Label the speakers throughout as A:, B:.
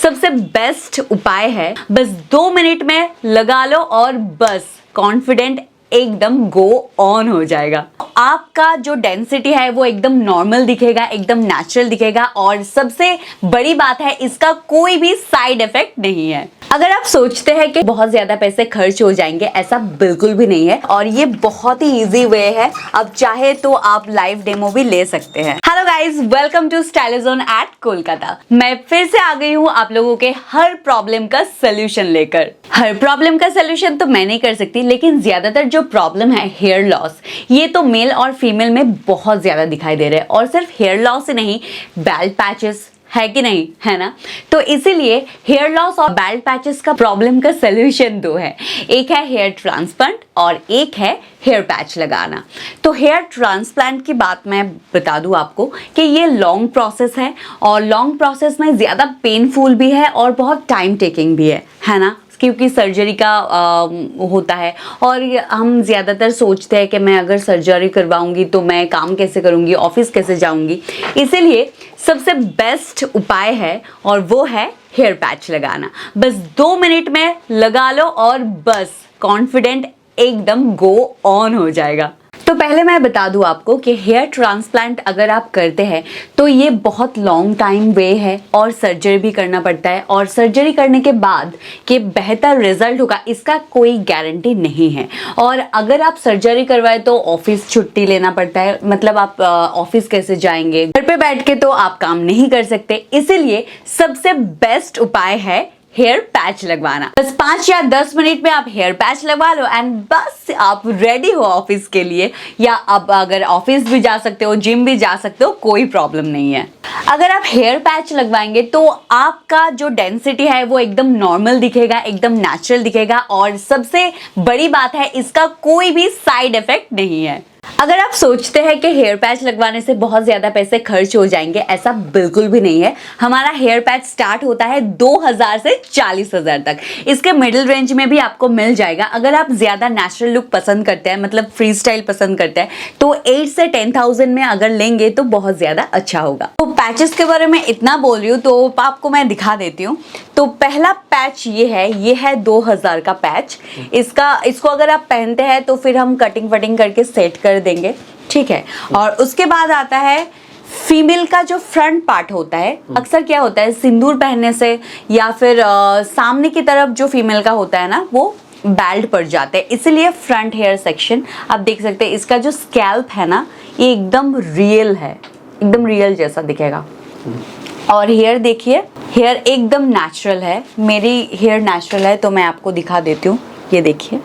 A: सबसे बेस्ट उपाय है, बस 2 मिनट में लगा लो और बस कॉन्फिडेंट एकदम गो ऑन हो जाएगा। आपका जो डेंसिटी है वो एकदम नॉर्मल दिखेगा, एकदम नेचुरल दिखेगा और सबसे बड़ी बात है इसका कोई भी साइड इफेक्ट नहीं है। अगर आप सोचते हैं कि बहुत ज्यादा पैसे खर्च हो जाएंगे, ऐसा बिल्कुल भी नहीं है और ये बहुत ही इजी वे है। अब चाहे तो आप लाइव डेमो भी ले सकते हैं। Hello guys, welcome to Stylizone at Kolkata. मैं फिर से आ गई हूँ आप लोगों के हर प्रॉब्लम का सोल्यूशन लेकर। हर प्रॉब्लम का सोल्यूशन तो मैं नहीं कर सकती, लेकिन ज्यादातर जो प्रॉब्लम है हेयर लॉस, ये तो मेल और फीमेल में बहुत ज्यादा दिखाई दे रहा है। और सिर्फ हेयर लॉस ही नहीं, बैल्ड पैचेस है कि नहीं, है ना। तो इसीलिए हेयर लॉस और बैल्ड पैचेस का प्रॉब्लम का सोल्यूशन दो है। एक है हेयर ट्रांसप्लांट और एक है हेयर पैच लगाना। तो हेयर ट्रांसप्लांट की बात मैं बता दूं आपको कि ये लॉन्ग प्रोसेस है और लॉन्ग प्रोसेस में ज़्यादा पेनफुल भी है और बहुत टाइम टेकिंग भी है ना, क्योंकि सर्जरी का होता है। और हम ज़्यादातर सोचते हैं कि मैं अगर सर्जरी करवाऊंगी तो मैं काम कैसे करूंगी, ऑफिस कैसे जाऊंगी। इसीलिए सबसे बेस्ट उपाय है और वो है हेयर पैच लगाना। बस 2 मिनट में लगा लो और बस कॉन्फिडेंट एकदम गो ऑन हो जाएगा। तो पहले मैं बता दूं आपको कि हेयर ट्रांसप्लांट अगर आप करते हैं तो ये बहुत लॉन्ग टाइम वे है और सर्जरी भी करना पड़ता है। और सर्जरी करने के बाद कि बेहतर रिजल्ट होगा इसका कोई गारंटी नहीं है। और अगर आप सर्जरी करवाए तो ऑफिस छुट्टी लेना पड़ता है, मतलब आप ऑफिस कैसे जाएंगे, घर पे बैठ के तो आप काम नहीं कर सकते। इसीलिए सबसे बेस्ट उपाय है हेयर पैच लगवाना। बस 5 या 10 मिनट में आप हेयर पैच लगवा लो एंड बस आप रेडी हो ऑफिस के लिए। या अब अगर ऑफिस भी जा सकते हो, जिम भी जा सकते हो, कोई प्रॉब्लम नहीं है। अगर आप हेयर पैच लगवाएंगे तो आपका जो डेंसिटी है वो एकदम नॉर्मल दिखेगा, एकदम नेचुरल दिखेगा और सबसे बड़ी बात है इसका कोई भी साइड इफेक्ट नहीं है। अगर आप सोचते हैं कि हेयर पैच लगवाने से बहुत ज़्यादा पैसे खर्च हो जाएंगे, ऐसा बिल्कुल भी नहीं है। हमारा हेयर पैच स्टार्ट होता है 2000 से 40,000 तक। इसके मिडिल रेंज में भी आपको मिल जाएगा। अगर आप ज़्यादा नेचुरल लुक पसंद करते हैं, मतलब फ्री स्टाइल पसंद करते हैं, तो 8 से 10,000 में अगर लेंगे तो बहुत ज़्यादा अच्छा होगा। तो पैचेस के बारे में इतना बोल रही हूँ तो आपको मैं दिखा देती हूँ। तो पहला पैच ये है 2000 का पैच। इसको अगर आप पहनते हैं तो फिर हम कटिंग वटिंग करके सेट कर देंगे, ठीक है। और उसके बाद आता है फीमेल का जो फ्रंट पार्ट होता है। अक्सर क्या होता है, सिंदूर पहनने से या फिर सामने की तरफ जो फीमेल का होता है ना, वो बैल्ड पड़ जाते हैं। इसलिए फ्रंट हेयर सेक्शन आप देख सकते हैं। इसका जो स्कैल्प है ना, ये एकदम रियल है, एकदम रियल जैसा दिखेगा। और हेयर देखिए, हेयर एकदम नेचुरल है। मेरी हेयर नेचुरल है तो मैं आपको दिखा देती हूँ। ये देखिए,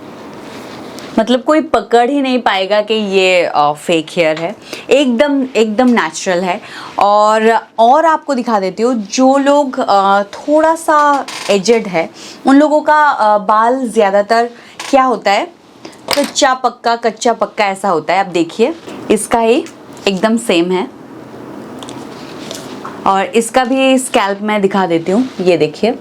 A: मतलब कोई पकड़ ही नहीं पाएगा कि ये फेक हेयर है। एकदम नेचुरल है। और आपको दिखा देती हूँ, जो लोग थोड़ा सा एजेड है उन लोगों का बाल ज़्यादातर क्या होता है, कच्चा पक्का ऐसा होता है। आप देखिए, इसका ही एकदम सेम है। और इसका भी स्कैल्प मैं दिखा देती हूँ। ये देखिए,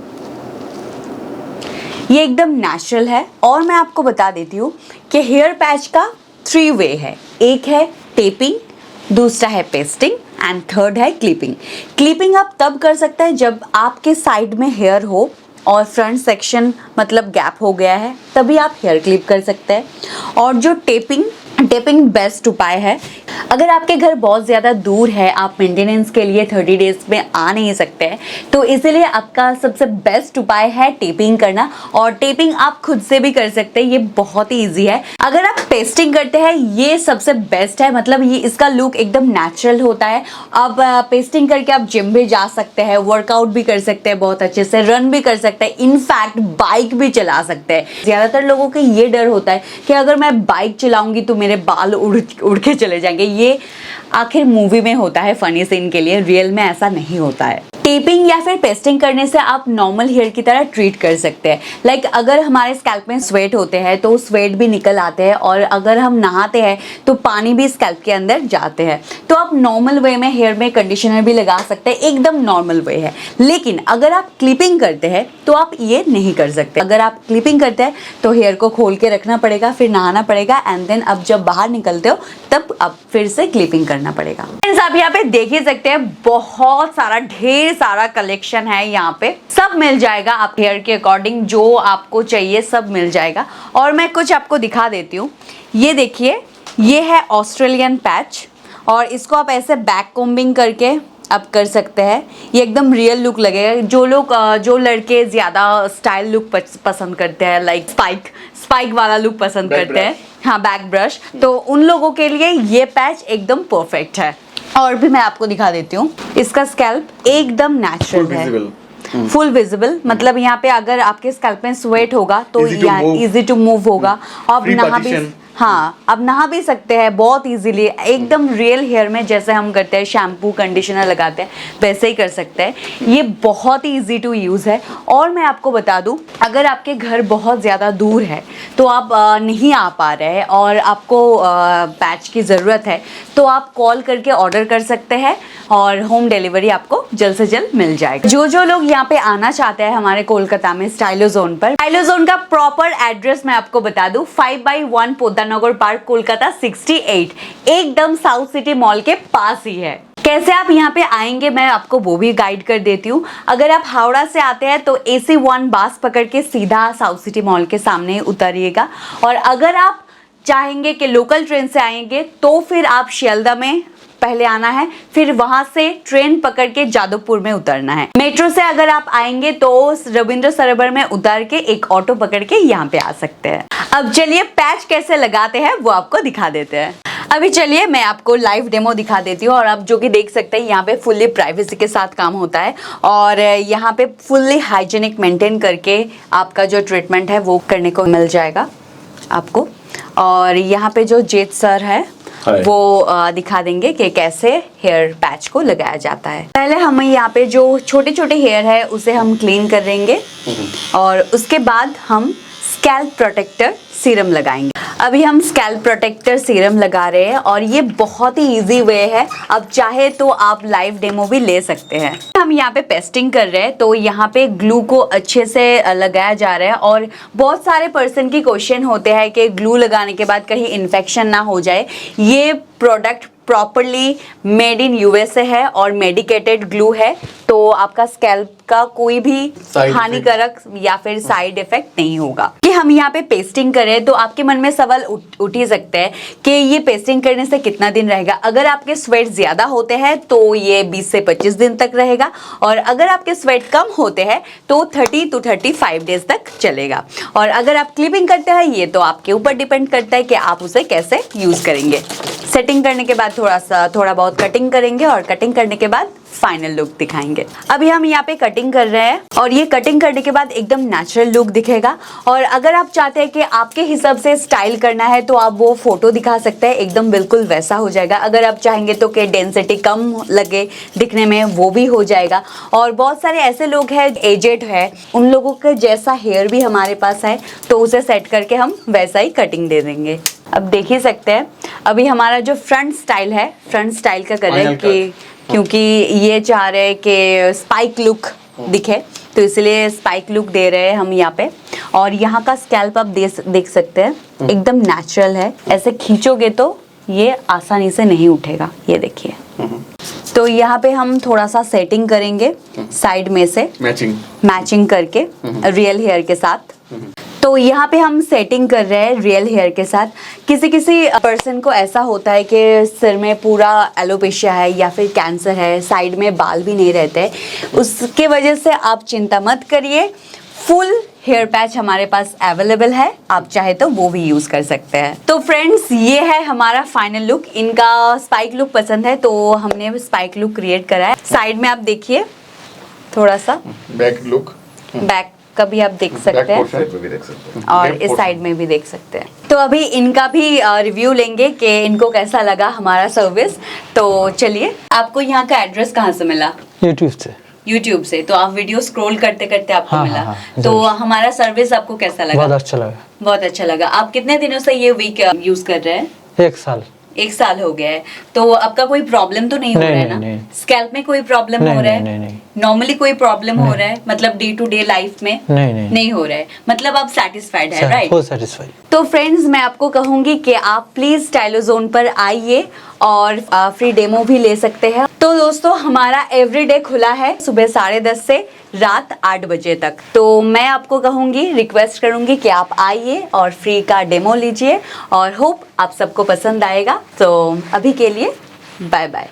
A: ये एकदम नेचुरल है। और मैं आपको बता देती हूँ कि हेयर पैच का 3 वे है। एक है टेपिंग, दूसरा है पेस्टिंग एंड थर्ड है क्लिपिंग। क्लिपिंग आप तब कर सकते हैं जब आपके साइड में हेयर हो और फ्रंट सेक्शन मतलब गैप हो गया है, तभी आप हेयर क्लिप कर सकते हैं। और जो टेपिंग बेस्ट उपाय है। अगर आपके घर बहुत ज़्यादा दूर है, आप मेंटेनेंस के लिए 30 डेज में आ नहीं सकते हैं, तो इसीलिए आपका सबसे बेस्ट उपाय है टेपिंग करना। और टेपिंग आप खुद से भी कर सकते हैं, ये बहुत ही ईजी है। अगर आप पेस्टिंग करते हैं, ये सबसे बेस्ट है, मतलब ये इसका लुक एकदम नेचुरल होता है। अब पेस्टिंग करके आप जिम भी जा सकते हैं, वर्कआउट भी कर सकते हैं, बहुत अच्छे से रन भी कर सकते हैं, इनफैक्ट बाइक भी चला सकते हैं। ज़्यादातर लोगों को ये डर होता है कि अगर मैं बाइक चलाऊंगी तो मेरे बाल उड़ के चले जाएंगे। ये आखिर मूवी में होता है फनी सीन के लिए, रियल में ऐसा नहीं होता है। टेपिंग या फिर पेस्टिंग करने से आप नॉर्मल हेयर की तरह ट्रीट कर सकते हैं। लाइक अगर हमारे स्कैल्प में स्वेट होते हैं तो स्वेट भी निकल आते हैं, और अगर हम नहाते हैं तो पानी भी स्कैल्प के अंदर जाते हैं। तो आप नॉर्मल वे में हेयर में कंडीशनर भी लगा सकते हैं, एकदम नॉर्मल वे है। लेकिन अगर आप क्लिपिंग करते हैं तो आप ये नहीं कर सकते। अगर आप क्लिपिंग करते हैं तो हेयर को खोल के रखना पड़ेगा, फिर नहाना पड़ेगा एंड देन अब जब बाहर निकलते हो तब अब फिर से क्लिपिंग करना पड़ेगा। आप यहाँ पे देख ही सकते हैं बहुत सारा ढेर सारा कलेक्शन है यहाँ पे, सब मिल जाएगा। आप हेयर के अकॉर्डिंग जो आपको चाहिए सब मिल जाएगा। और मैं कुछ आपको दिखा देती हूँ। ये देखिए, ये है ऑस्ट्रेलियन पैच और इसको आप ऐसे बैक कोम्बिंग करके आप कर सकते हैं। ये एकदम रियल लुक लगेगा। जो लड़के ज़्यादा स्टाइल लुक पसंद करते हैं, लाइक स्पाइक वाला लुक पसंद करते हैं, हाँ बैक ब्रश, तो उन लोगों के लिए ये पैच एकदम परफेक्ट है। और भी मैं आपको दिखा देती हूँ। इसका स्कैल्प एकदम नेचुरल है, फुल विजिबल। मतलब यहाँ पे अगर आपके स्कैल्प में स्वेट होगा तो इजी टू मूव होगा। अब नहा भी, हाँ अब नहा भी सकते हैं बहुत इजीली, एकदम रियल हेयर में जैसे हम करते हैं, शैम्पू कंडीशनर लगाते हैं वैसे ही कर सकते हैं। ये बहुत ही इजी टू यूज़ है। और मैं आपको बता दूं, अगर आपके घर बहुत ज़्यादा दूर है तो आप नहीं आ पा रहे हैं और आपको पैच की ज़रूरत है, तो आप कॉल करके ऑर्डर कर सकते हैं और होम डिलीवरी आपको जल्द से जल्द मिल जाएगा। जो लोग यहाँ पे आना चाहते हैं हमारे कोलकाता में स्टाइलो जोन पर, स्टाइलो जोन का प्रॉपर एड्रेस मैं आपको बता दूं, 5/1 पोद्दारनगर पार्क, कोलकाता 68, एकदम साउथ सिटी मॉल के पास ही है। कैसे आप यहाँ पे आएंगे मैं आपको वो भी गाइड कर देती हूँ। अगर आप हावड़ा से आते हैं तो AC1 बस पकड़ के सीधा साउथ सिटी मॉल के सामने उतरिएगा। और अगर आप चाहेंगे कि लोकल ट्रेन से आएंगे तो फिर आप शियालदा में पहले आना है, फिर वहां से ट्रेन पकड़ के जादवपुर में उतरना है। मेट्रो से अगर आप आएंगे तो रविंद्र सरोवर में उतर के एक ऑटो पकड़ के यहाँ पे आ सकते हैं। अब चलिए पैच कैसे लगाते हैं वो आपको दिखा देते हैं। अभी चलिए मैं आपको लाइव डेमो दिखा देती हूँ। और आप जो कि देख सकते हैं यहाँ पे फुल्ली प्राइवेसी के साथ काम होता है और यहाँ पे फुल्ली हाइजीनिक मेंटेन करके आपका जो ट्रीटमेंट है वो करने को मिल जाएगा आपको। और यहाँ पे जो जेत सर है वो दिखा देंगे कि कैसे हेयर पैच को लगाया जाता है। पहले हम यहाँ पे जो छोटे छोटे हेयर है उसे हम क्लीन कर देंगे और उसके बाद हम स्कैल्प प्रोटेक्टर सीरम लगाएंगे। अभी हम स्कैल्प प्रोटेक्टर सीरम लगा रहे हैं और ये बहुत ही इजी वे है। अब चाहे तो आप लाइव डेमो भी ले सकते हैं। हम यहाँ पे पेस्टिंग कर रहे हैं तो यहाँ पे ग्लू को अच्छे से लगाया जा रहा है। और बहुत सारे पर्सन की क्वेश्चन होते हैं कि ग्लू लगाने के बाद कहीं इन्फेक्शन ना हो जाए। ये product properly made in USA है और मेडिकेटेड ग्लू है, तो आपका स्कैल्प का कोई भी हानिकारक या फिर साइड इफेक्ट नहीं होगा। कि हम यहाँ पे पेस्टिंग करें तो आपके मन में सवाल उठ ही सकते हैं कि ये पेस्टिंग करने से कितना दिन रहेगा। अगर आपके स्वेट ज्यादा होते हैं तो ये 20 से 25 दिन तक रहेगा और अगर आपके स्वेट कम होते हैं तो 30 to 35 डेज तक चलेगा। और अगर आप क्लिपिंग करते हैं ये तो आपके ऊपर डिपेंड करता है कि आप उसे कैसे यूज करेंगे। सेटिंग करने के बाद थोड़ा बहुत कटिंग करेंगे और कटिंग करने के बाद फाइनल लुक दिखाएंगे। अभी हम यहाँ पे कटिंग कर रहे हैं और ये कटिंग करने के बाद एकदम नेचुरल लुक दिखेगा। और अगर आप चाहते हैं कि आपके हिसाब से स्टाइल करना है तो आप वो फोटो दिखा सकते हैं, एकदम बिल्कुल वैसा हो जाएगा। अगर आप चाहेंगे तो कि डेंसिटी कम लगे दिखने में वो भी हो जाएगा। और बहुत सारे ऐसे लोग हैं एजेड है, उन लोगों के जैसा हेयर भी हमारे पास है तो उसे सेट करके हम वैसा ही कटिंग दे देंगे। अब देख ही सकते हैं अभी हमारा जो फ्रंट स्टाइल है, फ्रंट स्टाइल का कर रहे हैं कि क्योंकि ये चाह रहे हैं कि स्पाइक लुक दिखे तो इसलिए स्पाइक लुक दे रहे हैं हम यहाँ पे। और यहाँ का स्कैल्प आप देख सकते हैं एकदम नेचुरल है। ऐसे खींचोगे तो ये आसानी से नहीं उठेगा, ये देखिए। तो यहाँ पे हम थोड़ा सा सेटिंग करेंगे साइड में से मैचिंग करके रियल हेयर के साथ। तो यहाँ पे हम सेटिंग कर रहे हैं रियल हेयर के साथ। किसी पर्सन को ऐसा होता है कि सिर में पूरा एलोपेशिया है या फिर कैंसर है, साइड में बाल भी नहीं रहते, उसके वजह से आप चिंता मत करिए, फुल हेयर पैच हमारे पास अवेलेबल है, आप चाहे तो वो भी यूज कर सकते हैं। तो फ्रेंड्स ये है हमारा फाइनल लुक। इनका स्पाइक लुक पसंद है तो हमने स्पाइक लुक क्रिएट करा है। साइड में आप देखिए थोड़ा सा
B: बैक लुक,
A: बैक का भी आप देख सकते हैं और इस साइड में भी देख सकते हैं। तो अभी इनका भी रिव्यू लेंगे कि इनको कैसा लगा हमारा सर्विस। तो चलिए, आपको यहाँ का एड्रेस कहाँ से मिला? यूट्यूब से। तो आप वीडियो स्क्रॉल करते करते आपको मिला। तो हमारा सर्विस आपको कैसा लगा?
C: बहुत अच्छा लगा।
A: बहुत अच्छा लगा। आप कितने दिनों से ये वीक यूज कर रहे हैं?
C: 1 साल।
A: 1 साल हो गया है, तो आपका कोई प्रॉब्लम तो नहीं हो रहा है ना?
B: नहीं।
A: स्कैल्प में कोई प्रॉब्लम हो रहा है?
B: नहीं।
A: नॉर्मली कोई प्रॉब्लम हो रहा है, मतलब डे टू डे लाइफ में? नहीं हो रहा है, मतलब आप सेटिस्फाइड है, राइट?
B: Full satisfied.
A: तो फ्रेंड्स, मैं आपको कहूंगी कि आप प्लीज स्टाइलोजोन पर आइए और फ्री डेमो भी ले सकते हैं। तो दोस्तों, हमारा एवरीडे खुला है सुबह 10:30 से रात 8 बजे तक। तो मैं आपको कहूंगी, रिक्वेस्ट करूंगी कि आप आइए और फ्री का डेमो लीजिए, और होप आप सबको पसंद आएगा। तो अभी के लिए बाय बाय।